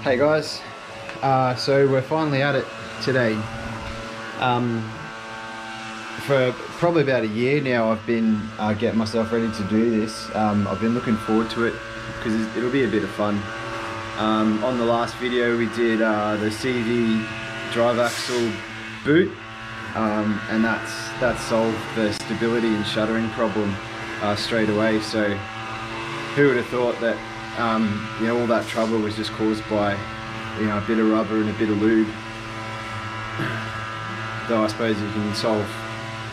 Hey guys, so we're finally at it today. For probably about a year now I've been getting myself ready to do this. I've been looking forward to it because it'll be a bit of fun. On the last video we did the CD drive axle boot, and that solved the stability and shuttering problem straight away. So who would have thought that all that trouble was just caused by a bit of rubber and a bit of lube. Though I suppose you can solve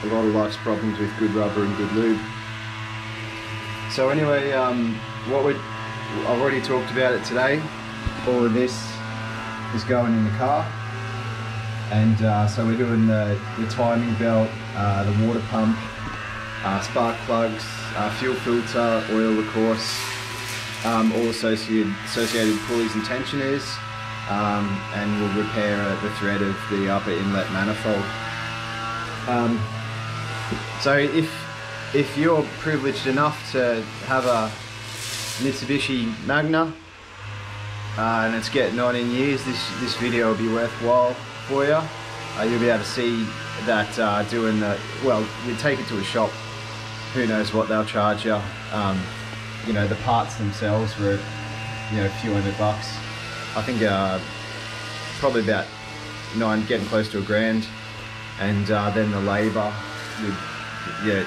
a lot of life's problems with good rubber and good lube. So anyway, I've already talked about it today. All of this is going in the car, and so we're doing the timing belt, the water pump, spark plugs, fuel filter, oil of course, all associated pulleys and tensioners, and we'll repair the thread of the upper inlet manifold. So if you're privileged enough to have a Mitsubishi Magna and it's getting on in years, this video will be worthwhile for you. You'll be able to see that you take it to a shop, who knows what they'll charge you. The parts themselves were a few $100. I think probably about getting close to $1,000, and then the labour, it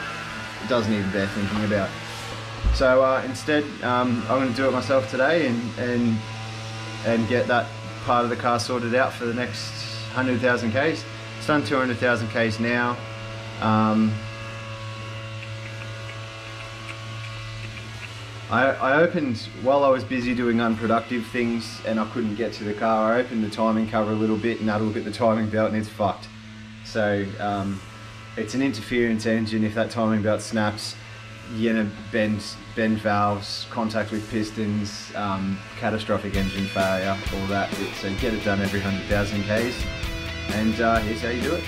doesn't even bear thinking about. So instead, I'm going to do it myself today and get that part of the car sorted out for the next 100,000 Ks. It's done 200,000 Ks now. I opened, while I was busy doing unproductive things and I couldn't get to the car, I opened the timing cover a little bit and had a look at the timing belt, and it's fucked. So it's an interference engine. If that timing belt snaps, you're gonna bend valves, contact with pistons, catastrophic engine failure, all that. So get it done every 100,000 Ks, and here's how you do it.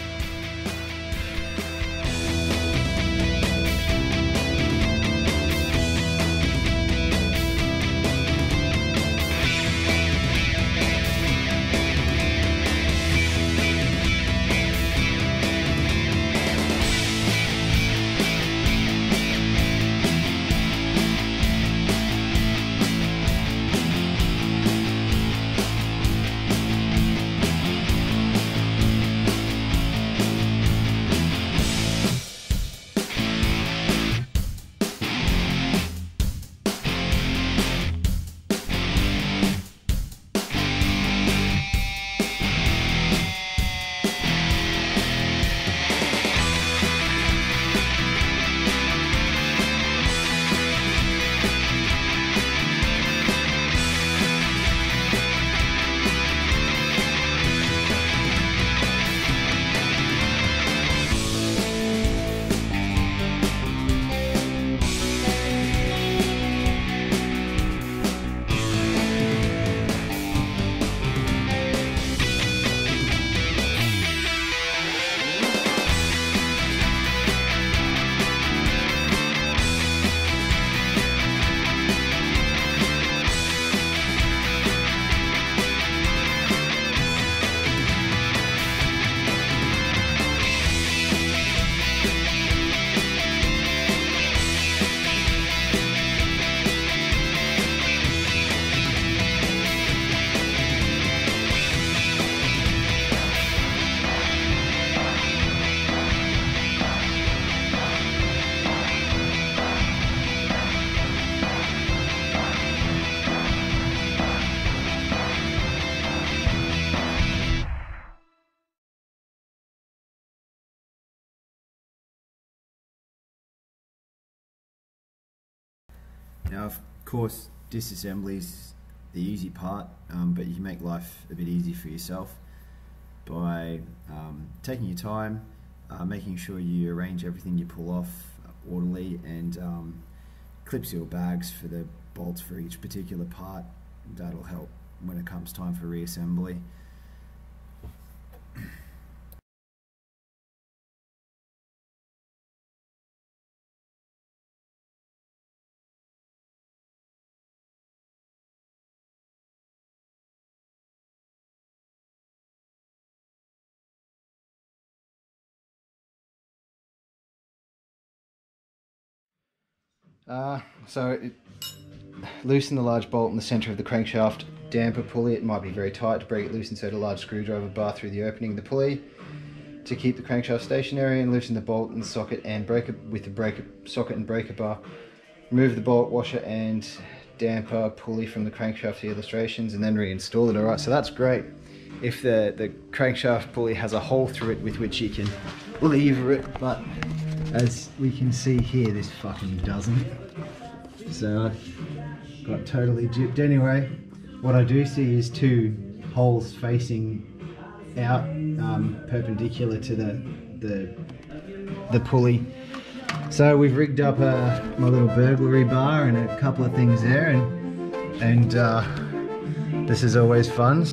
Now, of course, disassembly is the easy part, but you can make life a bit easy for yourself by taking your time, making sure you arrange everything you pull off orderly, and clip seal bags for the bolts for each particular part. That'll help when it comes time for reassembly. Loosen the large bolt in the center of the crankshaft damper pulley. It might be very tight. To break it loose, insert a large screwdriver bar through the opening of the pulley to keep the crankshaft stationary, and loosen the bolt in the socket and breaker with the socket and breaker bar. Remove the bolt, washer and damper pulley from the crankshaft to illustrations, and then reinstall it. Alright, so that's great if the crankshaft pulley has a hole through it with which you can lever it, but as we can see here, this fucking doesn't. So I got totally gypped. Anyway, what I do see is two holes facing out, perpendicular to the pulley. So we've rigged up my little burglary bar and a couple of things there, and this is always fun.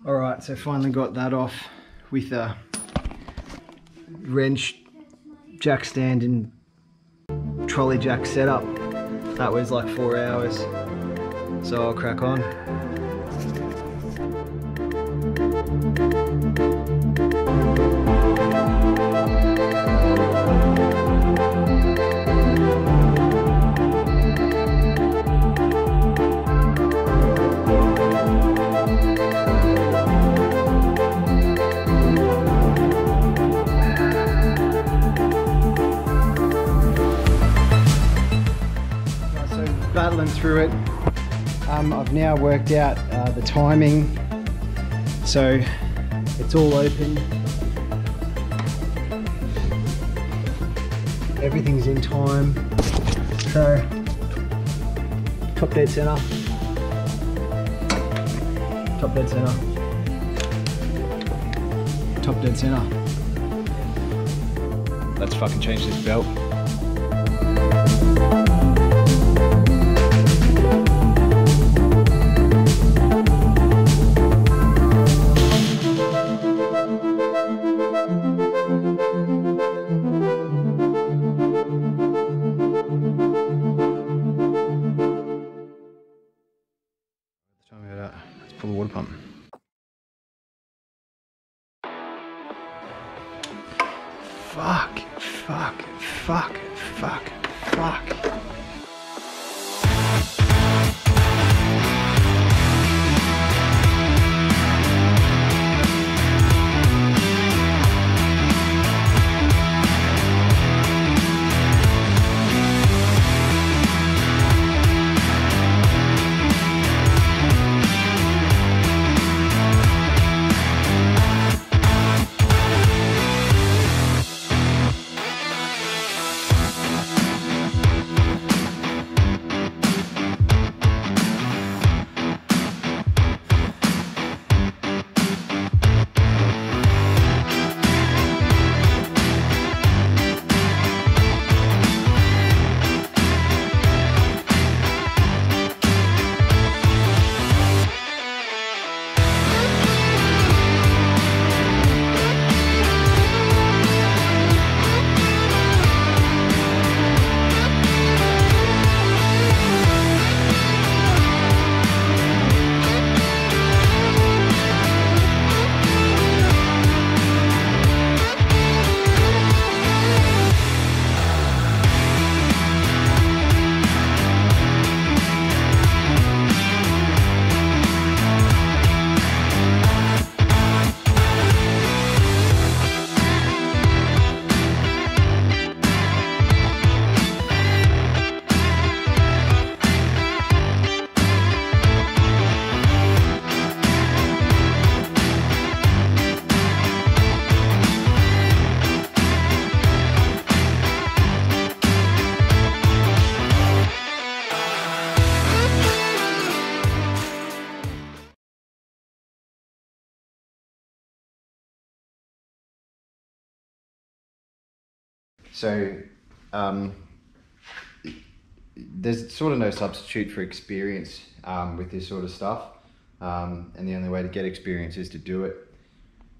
Alright, so finally got that off with a wrench, jack stand and trolley jack setup. That was like 4 hours, so I'll crack on. Battling through it. I've now worked out the timing, so it's all open. Everything's in time. So top dead center. Top dead center. Top dead center. Let's fucking change this belt. Let's pull the water pump. Fuck, fuck, fuck, fuck, fuck. So there's sort of no substitute for experience with this sort of stuff, and the only way to get experience is to do it.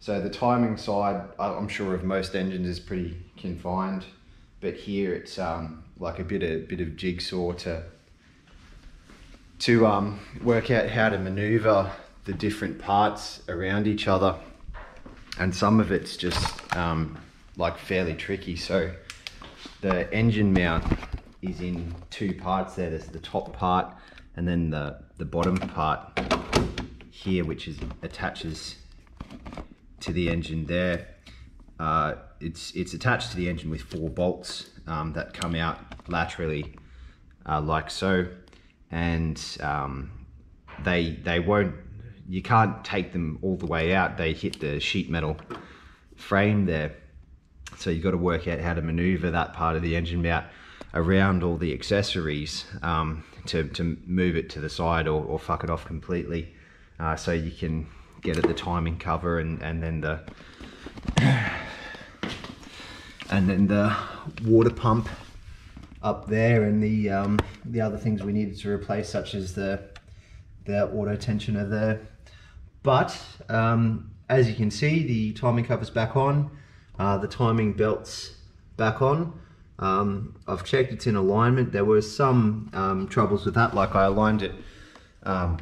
So the timing side, I'm sure of most engines, is pretty confined, but here it's like a bit of jigsaw to work out how to maneuver the different parts around each other, and some of it's just like fairly tricky. So the engine mount is in two parts there. There's the top part and then the bottom part here, which attaches to the engine there. It's attached to the engine with 4 bolts that come out laterally like so, and they won't, you can't take them all the way out. They hit the sheet metal frame there, so you've got to work out how to maneuver that part of the engine mount around all the accessories to move it to the side or fuck it off completely, so you can get at the timing cover and then the water pump up there, and the other things we needed to replace, such as the auto tensioner there. But as you can see, the timing cover's back on, the timing belt's back on. I've checked it's in alignment. There were some troubles with that, like I aligned it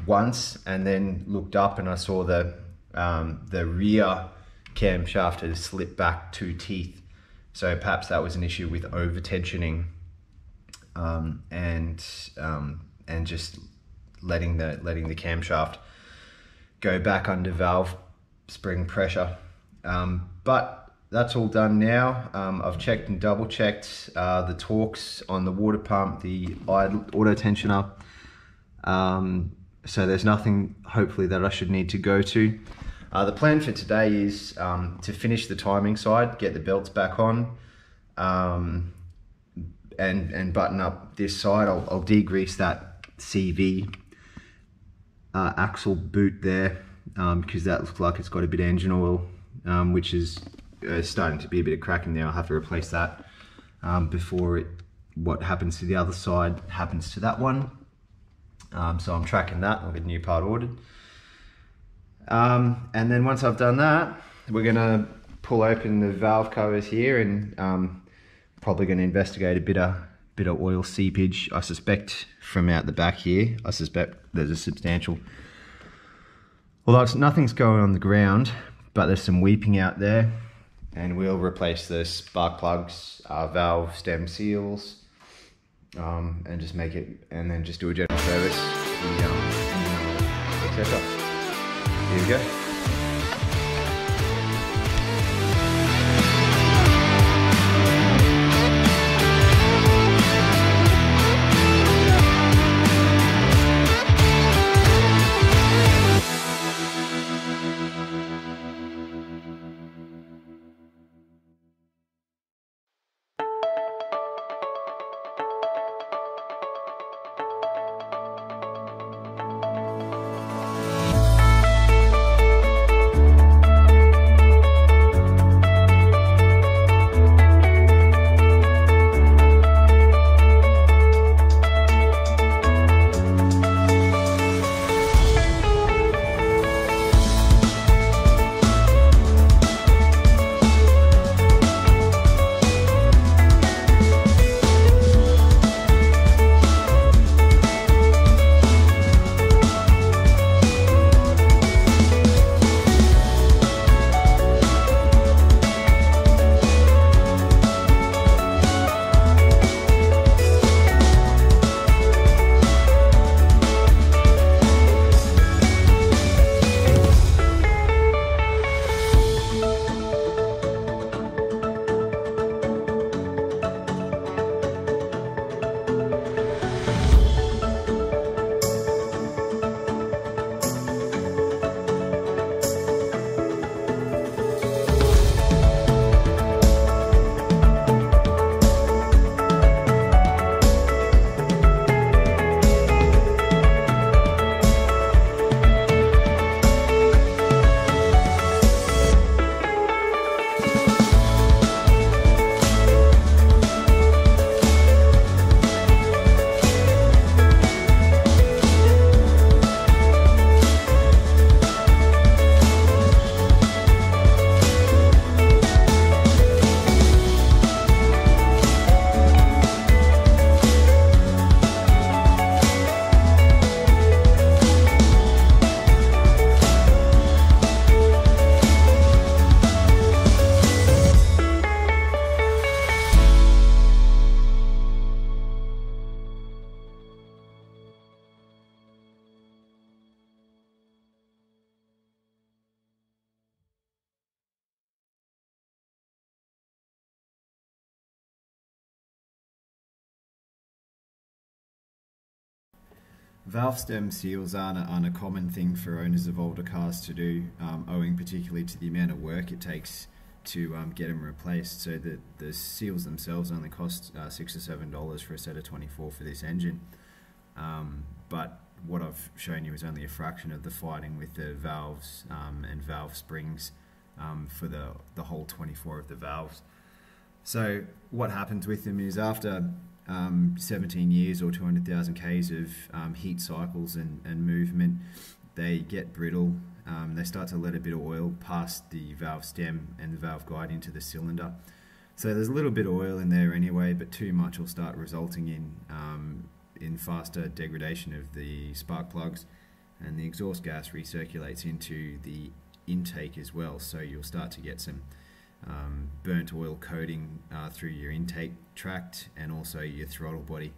once and then looked up and I saw the rear camshaft had slipped back 2 teeth. So perhaps that was an issue with over tensioning and just letting the camshaft go back under valve spring pressure. But that's all done now. I've checked and double checked the torques on the water pump, the auto tensioner. So there's nothing, hopefully, that I should need to go to. The plan for today is to finish the timing side, get the belts back on, and button up this side. I'll degrease that CV axle boot there, because that looks like it's got a bit of engine oil, which is starting to be a bit of crack in there. I'll have to replace that before what happens to the other side happens to that one. So I'm tracking that. I'll get a new part ordered. And then once I've done that, we're gonna pull open the valve covers here and probably gonna investigate a bit of oil seepage. I suspect from out the back here, I suspect there's a substantial, although nothing's going on the ground, but there's some weeping out there, and we'll replace the spark plugs, valve stem seals, and just make it, and then just do a general service, etc. Here we go. Valve stem seals aren't a common thing for owners of older cars to do, owing particularly to the amount of work it takes to get them replaced. So the seals themselves only cost $6 or $7 for a set of 24 for this engine. But what I've shown you is only a fraction of the fighting with the valves and valve springs for the whole 24 of the valves. So what happens with them is after 17 years or 200,000 Ks of heat cycles and movement, they get brittle. They start to let a bit of oil past the valve stem and the valve guide into the cylinder. So there's a little bit of oil in there anyway, but too much will start resulting in faster degradation of the spark plugs, and the exhaust gas recirculates into the intake as well. So you'll start to get some burnt oil coating through your intake tract and also your throttle body.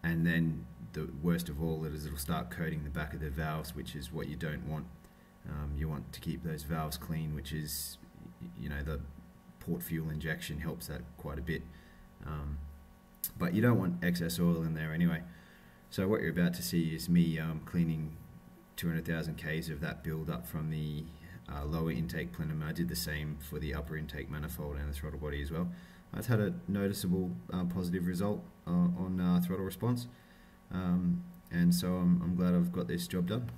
And then the worst of all is it'll start coating the back of the valves, which is what you don't want. You want to keep those valves clean, which is, you know, the port fuel injection helps that quite a bit. But you don't want excess oil in there anyway. So what you're about to see is me cleaning 200,000 Ks of that build up from the lower intake plenum. I did the same for the upper intake manifold and the throttle body as well. It's had a noticeable positive result on throttle response, and so I'm glad I've got this job done.